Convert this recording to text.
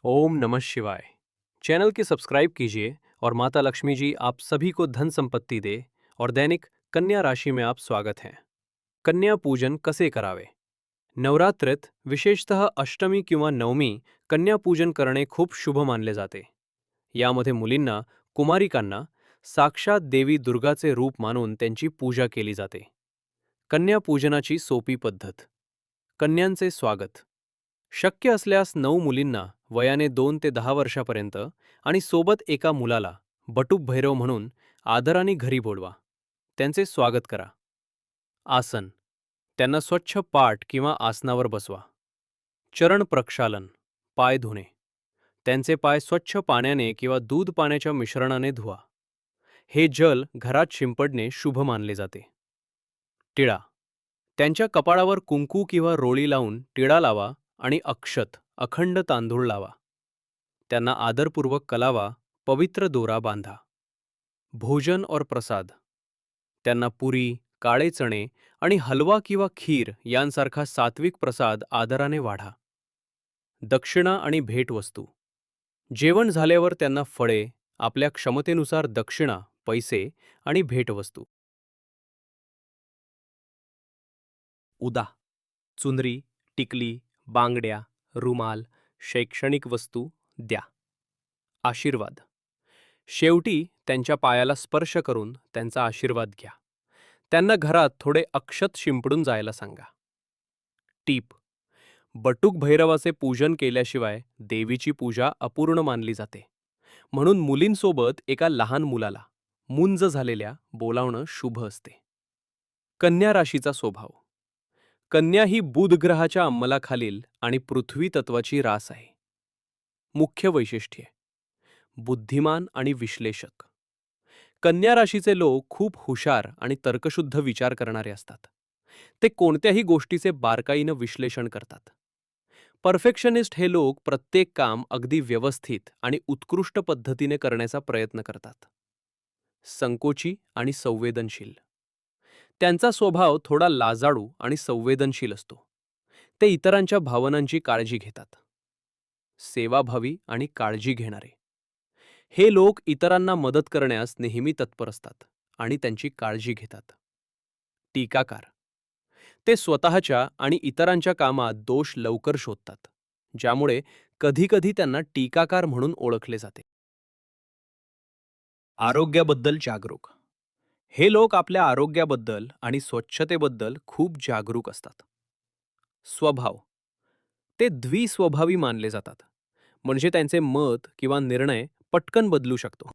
ओम नमः शिवाय। चैनल के सब्सक्राइब कीजिए और माता लक्ष्मी जी आप सभी को धन संपत्ति दे और दैनिक कन्या राशि में आप स्वागत हैं। कन्या पूजन कसे करावे? नवरात्रीत विशेषतः अष्टमी किंवा नवमी कन्या पूजन करणे खूप शुभ मानले जाते. यामध्ये मुलींना, कुमारिकांना साक्षात देवी दुर्गाचे रूप मानून त्यांची पूजा केली जाते. कन्या पूजनाची सोपी पद्धत. कन्यांचे स्वागत. शक्य असल्यास 9 मुलींना वयाने 2 ते 10 वर्षापर्यंत आणि सोबत एका मुलाला बटुक भैरव म्हणून आदराने घरी बोलवा. त्यांचे स्वागत करा. आसन. त्यांना स्वच्छ पाट किंवा आसनावर बसवा. चरण प्रक्षालन. पाय धुणे. त्यांचे पाय स्वच्छ पाण्याने किंवा दूध पाण्याच्या मिश्रणाने धुवा. हे जल घरात शिंपडणे शुभ मानले जाते. टिळा. त्यांच्या कपाळावर कुंकू किंवा रोळी लावून टिळा लावा आणि अक्षत, अखंड तांदूळ लावा. त्यांना आदरपूर्वक कलावा, पवित्र दोरा बांधा. भोजन और प्रसाद. त्यांना पुरी, काळे चणे आणि हलवा किंवा खीर यांसारखा सात्विक प्रसाद आदराने वाढा. दक्षिणा आणि भेटवस्तू. जेवण झाल्यावर त्यांना फळे, आपल्या क्षमतेनुसार दक्षिणा, पैसे आणि भेटवस्तू. उदा. चुनरी, टिकली, बांगड्या, रुमाल, शैक्षणिक वस्तू द्या. आशीर्वाद. शेवटी त्यांच्या पायाला स्पर्श करून त्यांचा आशीर्वाद घ्या. त्यांना घरात थोडे अक्षत शिंपडून जायला सांगा. टीप. बटुक भैरवाचे पूजन केल्याशिवाय देवीची पूजा अपूर्ण मानली जाते. म्हणून मुलींसोबत एका लहान मुलाला, मुंज झालेल्या, बोलावणं शुभ असते. कन्या राशीचा स्वभाव. कन्या ही बुध ग्रहाच्या अंमलाखालील आणि पृथ्वी तत्वाची रास आहे. मुख्य वैशिष्ट्ये. बुद्धिमान आणि विश्लेषक. कन्या राशीचे लोक खूप हुशार आणि तर्कशुद्ध विचार करणारे असतात. ते कोणत्याही गोष्टीचे बारकाईनं विश्लेषण करतात. परफेक्शनिस्ट हे लोक प्रत्येक काम अगदी व्यवस्थित आणि उत्कृष्ट पद्धतीने करण्याचा प्रयत्न करतात. संकोची आणि संवेदनशील. त्यांचा स्वभाव थोडा लाजाळू आणि संवेदनशील असतो. ते इतरांच्या भावनांची काळजी घेतात. सेवाभावी आणि काळजी घेणारे. हे लोक इतरांना मदत करण्यास नेहमी तत्पर असतात आणि त्यांची काळजी घेतात. टीकाकार. ते स्वतःच्या आणि इतरांच्या कामात दोष लवकर शोधतात, ज्यामुळे कधीकधी त्यांना टीकाकार म्हणून ओळखले जाते. आरोग्याबद्दल जागरूक. हे लोक आपल्या आरोग्याबद्दल आणि स्वच्छतेबद्दल खूप जागरूक असतात. स्वभाव. ते द्विस्वभावी मानले जातात, म्हणजे त्यांचे मत किंवा निर्णय पटकन बदलू शकतो.